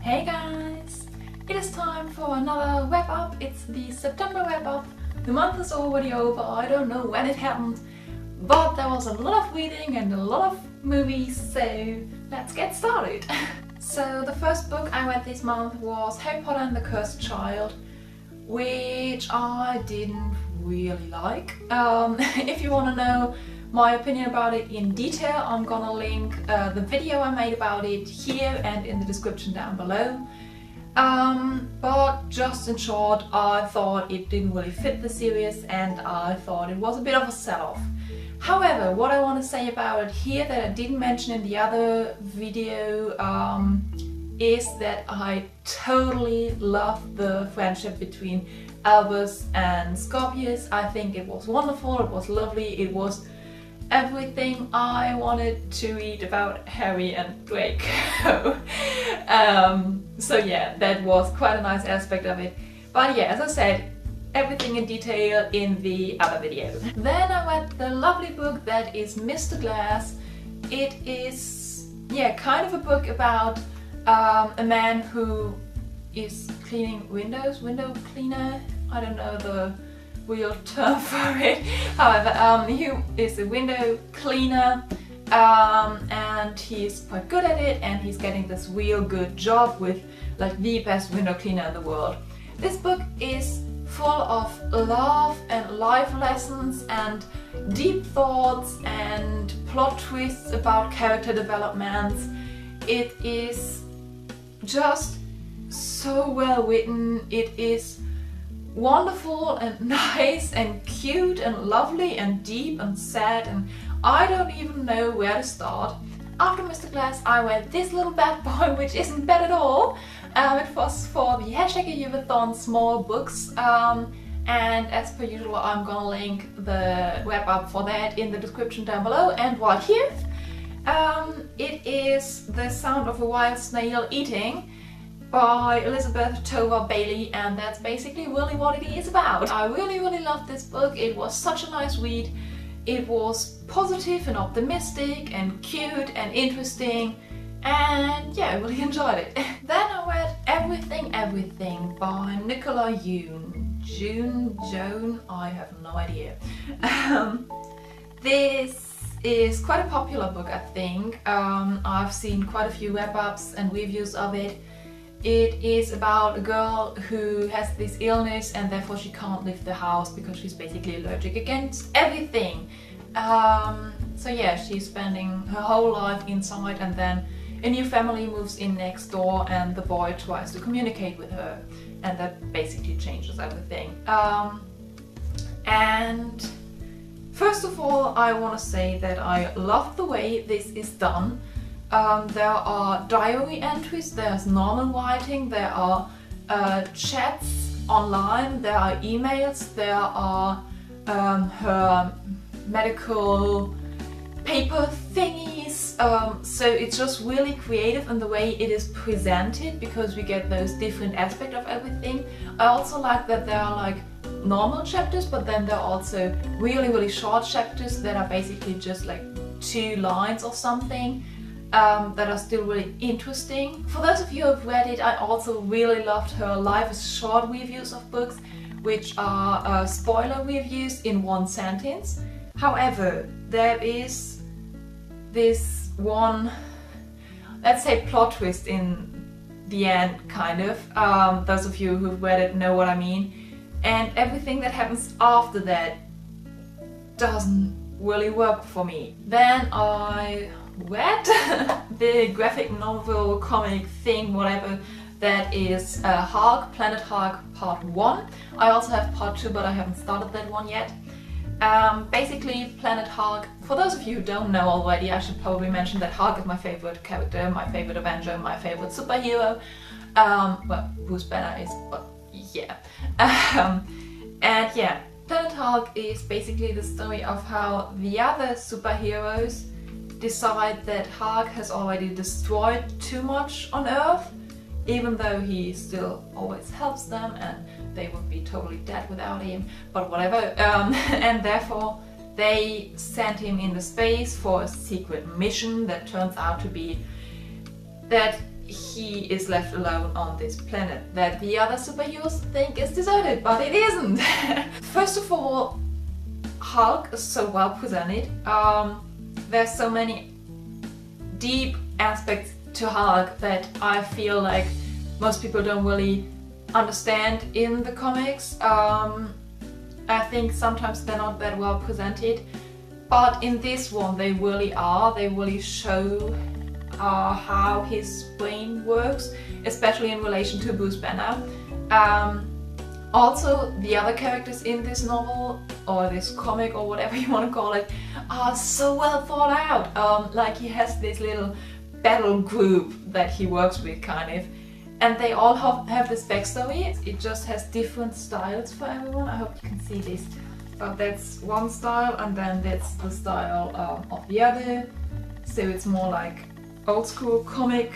Hey guys! It is time for another wrap up. It's the September wrap up. The month is already over, I don't know when it happened, but there was a lot of reading and a lot of movies, so let's get started. So the first book I read this month was Harry Potter and the Cursed Child, which I didn't really like. If you want to know my opinion about it in detail, I'm gonna link the video I made about it here and in the description down below. But just in short, I thought it didn't really fit the series and I thought it was a bit of a sell-off. However, what I want to say about it here that I didn't mention in the other video is that I totally loved the friendship between Albus and Scorpius. I think it was wonderful, it was lovely, it was everything I wanted to read about Harry and Draco. So yeah, that was quite a nice aspect of it. But yeah, as I said, everything in detail in the other video. Then I read the lovely book that is Mr.Glas. It is, yeah, kind of a book about a man who is cleaning windows, window cleaner, I don't know the real term for it. However, he is a window cleaner and he's quite good at it and he's getting this real good job with like the best window cleaner in the world. This book is full of love and life lessons and deep thoughts and plot twists about character developments. It is just so well written. It is wonderful and nice and cute and lovely and deep and sad, and I don't even know where to start. After Mr.Glas I read this little bad boy, which isn't bad at all. It was for the #AYearathon small books, and as per usual I'm gonna link the wrap up for that in the description down below and right here. It is The Sound of a Wild Snail Eating by Elisabeth, Tova, Bailey, and that's basically really what it is about. I really loved this book. It was such a nice read. It was positive and optimistic and cute and interesting, and yeah, I really enjoyed it. Then I read EverythingEverything by Nicola, Joon, I have no idea. This is quite a popular book, I think. I've seen quite a few wrap-ups and reviews of it. It is about a girl who has this illness and therefore she can't leave the house because she's basically allergic against everything. So yeah, she's spending her whole life inside and then a new family moves in next door and the boy tries to communicate with her and that basically changes everything. And first of all, I want to say that I love the way this is done. There are diary entries, there's normal writing, there are chats online, there are emails, there are her medical paper thingies, so it's just really creative in the way it is presented because we get those different aspects of everything. I also like that there are like normal chapters, but then there are also really short chapters that are basically just like 2 lines or something. That are still really interesting. For those of you who have read it, I also really loved her Life is Short reviews of books, which are spoiler reviews in 1 sentence. However, there is this one, let's say, plot twist in the end, kind of. Those of you who've read it know what I mean. And everything that happens after that doesn't really work for me. Then I read the graphic novel comic thing, whatever, that is Hark, Planet Hark Part 1. I also have Part 2, but I haven't started that one yet. Basically, Planet Hark, for those of you who don't know already, I should probably mention that Hark is my favorite character, my favorite Avenger, my favorite superhero. Well, Bruce Banner is, but yeah. And yeah, Planet Hark is basically the story of how the other superheroes decide that Hark has already destroyed too much on Earth, even though he still always helps them and they would be totally dead without him, but whatever. And therefore they send him into space for a secret mission that turns out to be that he is left alone on this planet that the other superheroes think is deserted, but it isn't. First of all, Hulk is so well presented. There's so many deep aspects to Hulk that I feel like most people don't really understand in the comics. I think sometimes they're not that well presented, but in this one they really are. They really show how his brain works, especially in relation to Bruce Banner. Also, the other characters in this novel, or this comic, or whatever you want to call it, are so well thought out. Like, he has this little battle group that he works with, kind of, and they all have this backstory. It just has different styles for everyone. I hope you can see this. But that's one style, and then that's the style of the other. So it's more like old school comic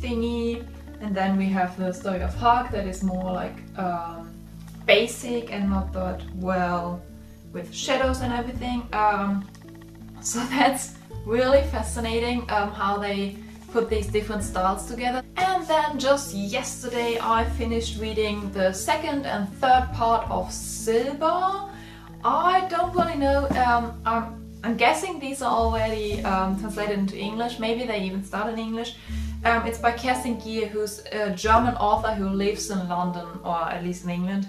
thingy, and then we have the story of Hulk that is more like basic and not that well with shadows and everything. So that's really fascinating how they put these different styles together. And then just yesterday I finished reading the second and third part of Silber. I don't really know, I'm guessing these are already translated into English, maybe they even start in English. It's by Kerstin Gier, who's a German author who lives in London, or at least in England.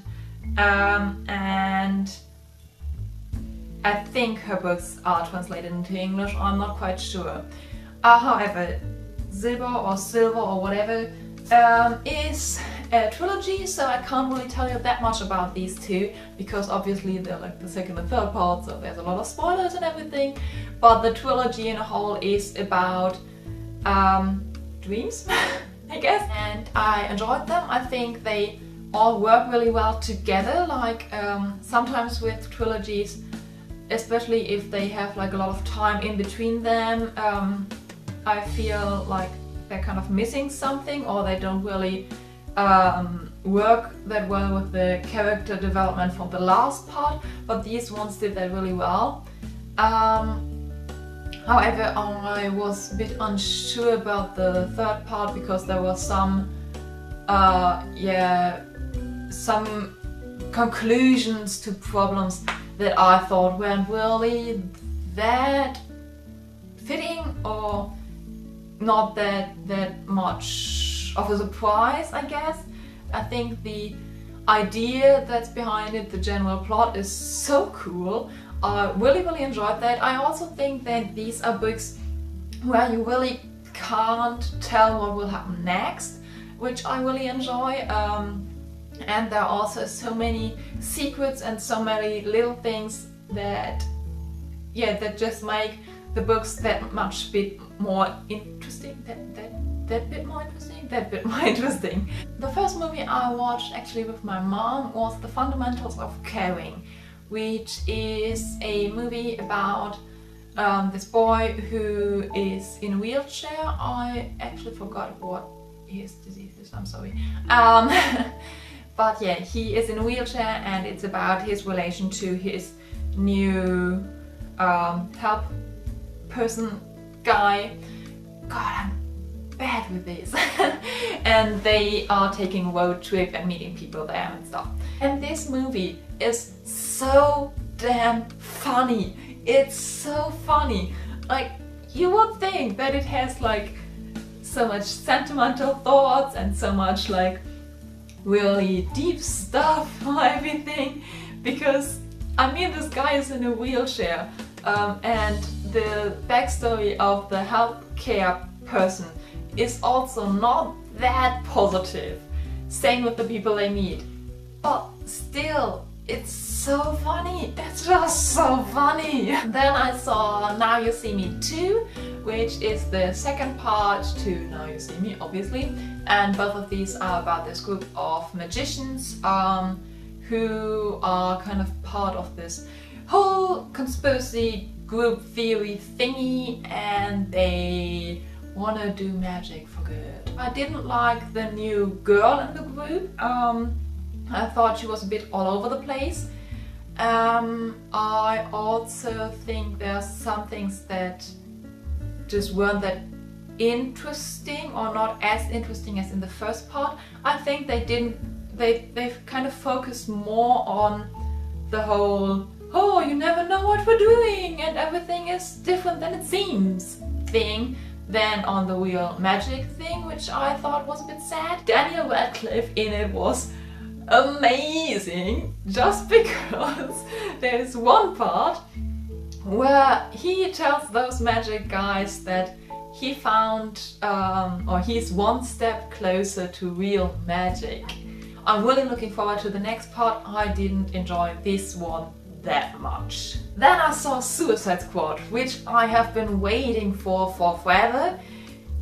And I think her books are translated into English, I'm not quite sure. However, Silber or whatever is a trilogy, so I can't really tell you that much about these two, because obviously they're like the second and third part, so there's a lot of spoilers and everything. But the trilogy in a whole is about dreams, I guess, and I enjoyed them. I think they all work really well together. Like sometimes with trilogies, especially if they have like a lot of time in between them, I feel like they're kind of missing something, or they don't really work that well with the character development from the last part, but these ones did that really well. However, I was a bit unsure about the third part, because there were some some conclusions to problems that I thought weren't really that fitting, or not that much of a surprise, I guess. I think the idea that's behind it, the general plot, is so cool. I really enjoyed that. I also think that these are books where you really can't tell what will happen next, which I really enjoy. And there are also so many secrets and so many little things that, that just make the books that much bit more interesting. That bit more interesting. The first movie I watched actually with my mom was The Fundamentals of Caring, which is a movie about this boy who is in a wheelchair. I actually forgot what his disease is, I'm sorry. But yeah, he is in a wheelchair, and it's about his relation to his new help person guy. God, I'm bad with this. And they are taking a road trip and meeting people there and stuff. And this movie is so damn funny. It's so funny. Like, you would think that it has like so much sentimental thoughts and so much like really deep stuff or everything, because I mean, this guy is in a wheelchair, and the backstory of the healthcare person is also not that positive. Same with the people they meet. But still, it's so funny. It's just so funny. Then I saw Now You See Me 2, which is the second part to Now You See Me, obviously. And both of these are about this group of magicians who are kind of part of this whole conspiracy group theory thingy, and they want to do magic for good. I didn't like the new girl in the group. I thought she was a bit all over the place. I also think there are some things that just weren't that interesting, or not as interesting as in the first part. I think they've kind of focused more on the whole, oh, you never know what we're doing and everything is different than it seems thing, than on the real magic thing, which I thought was a bit sad. Daniel Radcliffe in it was amazing, just because there's one part where he tells those magic guys that he found, or he's one step closer to real magic. I'm really looking forward to the next part. I didn't enjoy this one that much. Then I saw Suicide Squad, which I have been waiting for forever,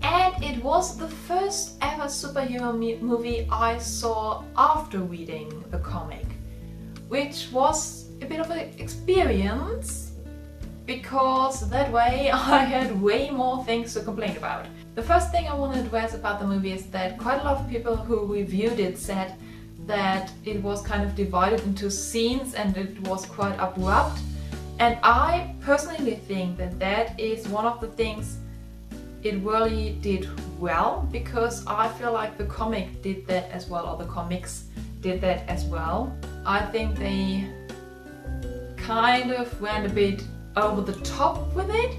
and it was the first ever superhero movie I saw after reading the comic, which was a bit of an experience, because that way I had way more things to complain about. The first thing I want to address about the movie is that quite a lot of people who reviewed it said that it was kind of divided into scenes and it was quite abrupt, and I personally think that that is one of the things it really did well, because I feel like the comic did that as well, or the comics did that as well. I think they kind of went a bit over the top with it,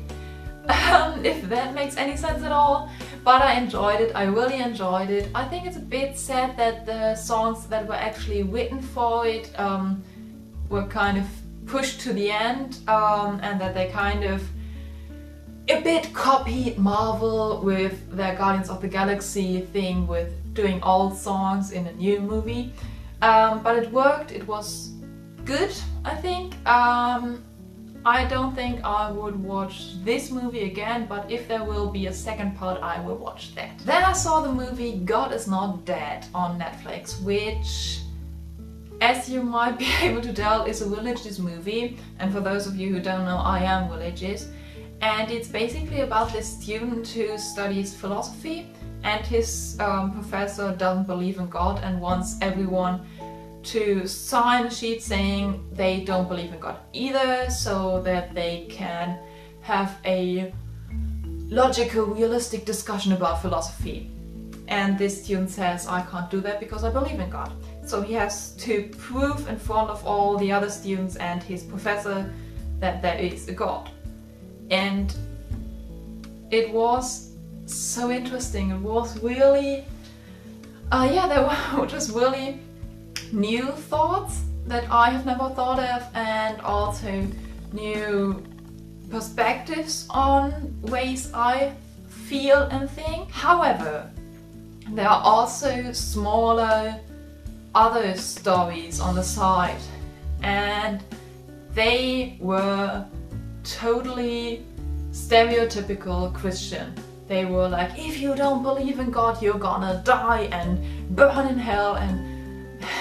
if that makes any sense at all. But I enjoyed it, I really enjoyed it. I think it's a bit sad that the songs that were actually written for it were kind of pushed to the end, and that they kind of a bit copied Marvel with their Guardians of the Galaxy thing, with doing old songs in a new movie. But it worked, it was good, I think. I don't think I would watch this movie again, but if there will be a second part, I will watch that. Then I saw the movie God Is Not Dead on Netflix, which, as you might be able to tell, is a religious movie. And for those of you who don't know, I am religious. And it's basically about this student who studies philosophy, and his professor doesn't believe in God and wants everyone to sign a sheet saying they don't believe in God either, so that they can have a logical, realistic discussion about philosophy. And this student says, I can't do that because I believe in God. So he has to prove in front of all the other students and his professor that there is a God. And it was so interesting. It was really, there were just really new thoughts that I have never thought of, and also new perspectives on ways I feel and think. However, there are also smaller other stories on the side, and they were totally stereotypical Christian. They were like, if you don't believe in God, you're gonna die and burn in hell, and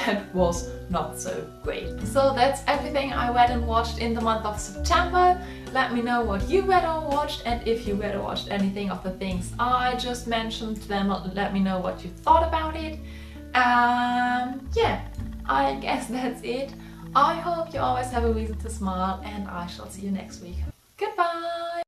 that was not so great. So that's everything I read and watched in the month of September. Let me know what you read or watched, and if you read or watched anything of the things I just mentioned, then let me know what you thought about it. Yeah, I guess that's it. I hope you always have a reason to smile, and I shall see you next week.